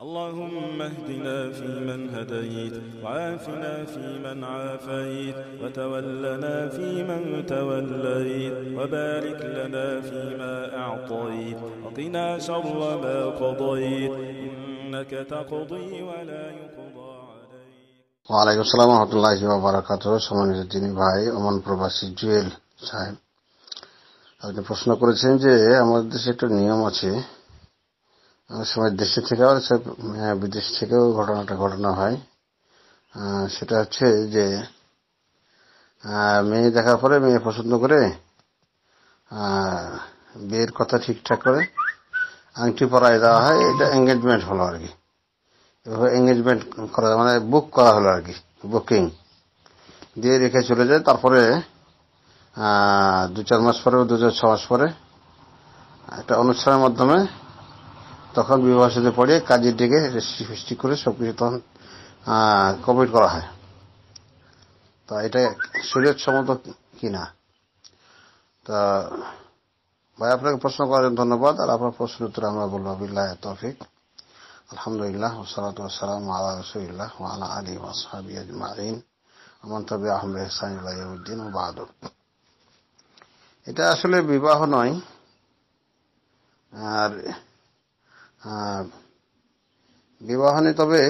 اللهم اهدنا فيمن هديت، وعافنا فيمن عافيت، وتولنا فيمن توليت، وبارك لنا فيما أعطيت، وقنا شر ما قضيت، إنك تقضي ولا يقضى عليك। ওয়ালাইকুম আসসালাম ওয়া রাহমাতুল্লাহি ওয়া বারাকাতুহু। সম্মানিত দিনী ভাই, ওমান প্রবাসী জুয়েল সাহেব, আপনি প্রশ্ন করেছেন যে আমাদের দেশে একটা নিয়ম আছে, অনেক সময় দেশে থেকেও বিদেশ থেকেও ঘটনা হয়। সেটা হচ্ছে যে মেয়ে দেখার পরে মেয়ে পছন্দ করে বিয়ের কথা ঠিকঠাক করে আংটি পরায় দেওয়া হয়। এটা এঙ্গেজমেন্ট হলো আর কি। এভাবে এঙ্গেজমেন্ট করা মানে বুক করা হলো আর কি, বুকিং দিয়ে রেখে চলে যায়। তারপরে 2-4 মাস পরে, 2-6 মাস পরে একটা অনুষ্ঠানের মাধ্যমে তখন বিবাহ সাথে পড়ে কাজের দিকে সৃষ্টি করে সবকিছু তখন কমপ্লিট করা হয়। তা এটা শরীয়ত সম্মত কিনা? তা ভাই, আপনাকে প্রশ্ন করার জন্য ধন্যবাদ। আর আপনার প্রশ্নের উত্তরে আমরা বলবো বিল্লাহি তৌফিক। আলহামদুলিল্লাহ, ওয়াসসালাতু ওয়াসসালামু আলা রাসূলিল্লাহ ওয়া আলা আলিহি ওয়া আসহাবিহি আজমাইন, ওয়া মান তাবিআহুম বিইহসান ইলা ইয়াউমিদ্দিন, ওয়া বা'দু। এটা আসলে বিবাহ নয়, আর বিবাহ নেই, তবে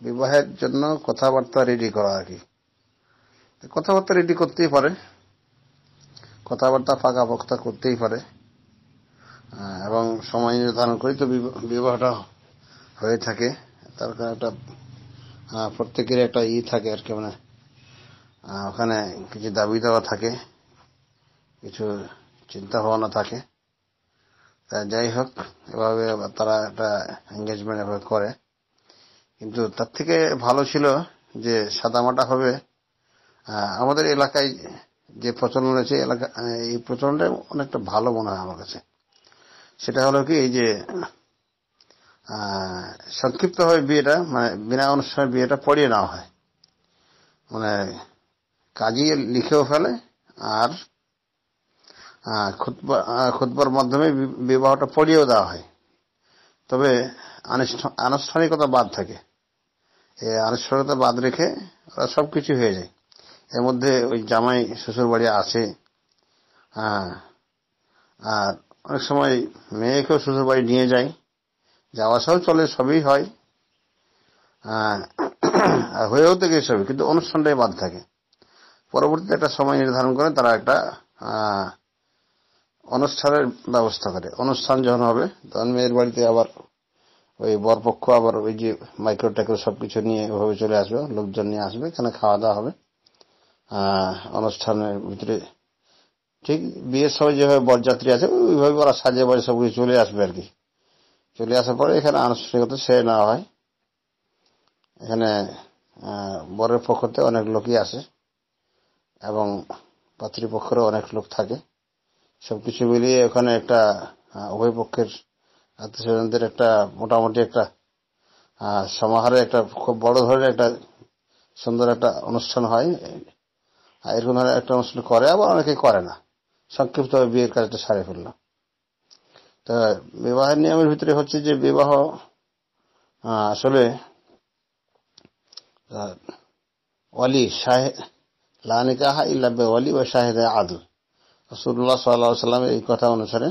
বিবাহের জন্য কথাবার্তা রেডি করা আর কি। কথাবার্তা রেডি করতেই পারে, কথাবার্তা পাকাপোক্ত করতেই পারে, এবং সময় নির্ধারণ করে তো বিবাহটা হয়ে থাকে। তার কারণে একটা প্রত্যেকের একটা থাকে আর কি, মানে ওখানে কিছু দাবি দেওয়া থাকে, কিছু চিন্তা ভাবনা থাকে। তা যাই হোক, এভাবে তারা একটা এঙ্গেজমেন্ট এভাবে করে। কিন্তু তার থেকে ভালো ছিল যে সাদামাটা হবে। আমাদের এলাকায় যে প্রচলন আছে, এই প্রচলনটা অনেকটা ভালো মনে হয় আমার কাছে। সেটা হলো কি, এই যে সংক্ষিপ্ত হয় বিয়েটা, মানে বিনা অনুষ্ঠানে বিয়েটা পড়িয়ে নেওয়া হয়। মানে কাজী লিখেও ফেলে, আর খুতবার মাধ্যমে বিবাহটা পড়িয়েও দেওয়া হয়। তবে আনুষ্ঠানিকতা বাদ থাকে। এই আনুষ্ঠানিকতা বাদ রেখে ওরা সবকিছু হয়ে যায়। এর মধ্যে ওই জামাই শ্বশুর বাড়ি আছে, আর অনেক সময় মেয়েকেও শ্বশুর বাড়ি নিয়ে যায়, যাওয়া আসাও চলে, সবই হয়, আর হয়েও থেকে সবই, কিন্তু অনুষ্ঠানটাই বাদ থাকে। পরবর্তীতে একটা সময় নির্ধারণ করে তারা একটা অনুষ্ঠানের ব্যবস্থা করে। অনুষ্ঠান যখন হবে তখন মেয়ের বাড়িতে আবার ওই বরপক্ষ আবার ওই যে মাইক্রো টাইক্রো সবকিছু নিয়ে ওভাবে চলে আসবে, লোকজন নিয়ে আসবে, এখানে খাওয়া দাওয়া হবে। অনুষ্ঠানের ভিতরে ঠিক বিয়ের সময় যেভাবে বরযাত্রী আছে ওইভাবে ওরা সাজিয়ে বাজে সবকিছু চলে আসবে আর কি। চলে আসার পরে এখানে আনুষ্ঠানিকতা সেরে নেওয়া হয়। এখানে বরের পক্ষতে অনেক লোকই আসে এবং পাত্রীপক্ষেরও অনেক লোক থাকে। সবকিছু মিলিয়ে ওখানে একটা উভয় পক্ষের আত্মীয় স্বজনদের একটা মোটামুটি একটা সমাহারে একটা খুব বড় ধরনের একটা সুন্দর একটা অনুষ্ঠান হয়। এরকম ধরনের একটা অনুষ্ঠান করে, আবার অনেকে করে না, সংক্ষিপ্তভাবে বিয়ের কাজটা সারে ফেলল। তা বিবাহের নিয়মের ভিতরে হচ্ছে যে বিবাহ আসলে ওয়ালি শাহেদ লা নিকাহা ইল্লা বিওয়ালি ওয়া শাহিদে আদল। রাসূলুল্লাহ সাল্লাল্লাহু আলাইহি ওয়াসাল্লামের এই কথা অনুসারে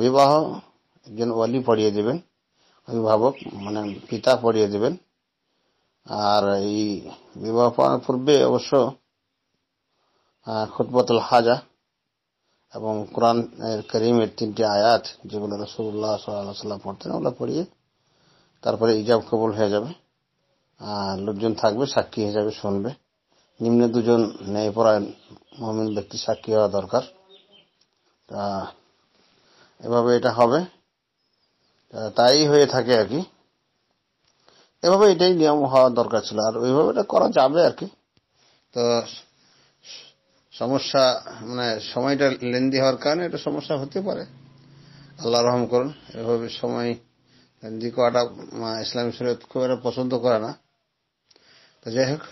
বিবাহ একজন ওয়ালি পড়িয়ে দেবেন, অভিভাবক মানে পিতা পড়িয়ে দেবেন। আর এই বিবাহ পড়ানোর পূর্বে অবশ্য খুতবাতুল হাজা এবং কোরআন কারীমের 3টি আয়াত যেগুলো রাসূলুল্লাহ সাল্লাল্লাহু আলাইহি ওয়াসাল্লাম পড়তেন, ওগুলো পড়িয়ে তারপরে ইজাব কবুল হয়ে যাবে। লোকজন থাকবে, সাক্ষী হিসাবে শুনবে। নিম্নে 2জন ন্যায়পরায়ণ মুমিন ব্যক্তি সাক্ষী হওয়া দরকার। তা এভাবে এটা হবে, তাই হয়ে থাকে আর কি। এভাবে এটাই নিয়ম হওয়া দরকার ছিল, আর ওইভাবে এটা করা যাবে আর কি। তো সমস্যা মানে সময়টা লেন্দি হওয়ার কারণে এটা সমস্যা হতে পারে, আল্লাহ রহম করুন। এভাবে সময় লেন্দি করাটা ইসলামী শরীয়ত খুব একটা পছন্দ করে না। তো যাই হোক,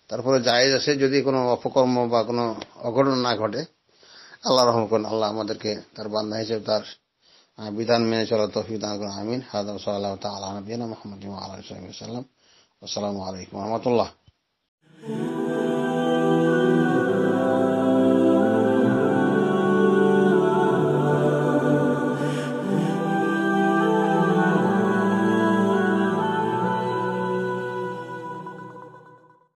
তারপরে জায়েজ আছে যদি কোনো অপকর্ম বা কোনো অঘটন না ঘটে। আল্লাহ রহম করুন, আল্লাহ আমাদেরকে তার বান্দা হিসেবে তার বিধান মেনে চলার তৌফিক দান করুন। আমিন। হাদা সাল্লাল্লাহু তাআলা আলা নবিয়িনা মুহাম্মাদিন ওয়া আলা আলিহি ওয়া সাল্লাম। আসসালামু আলাইকুম ওয়া রাহমাতুল্লাহ।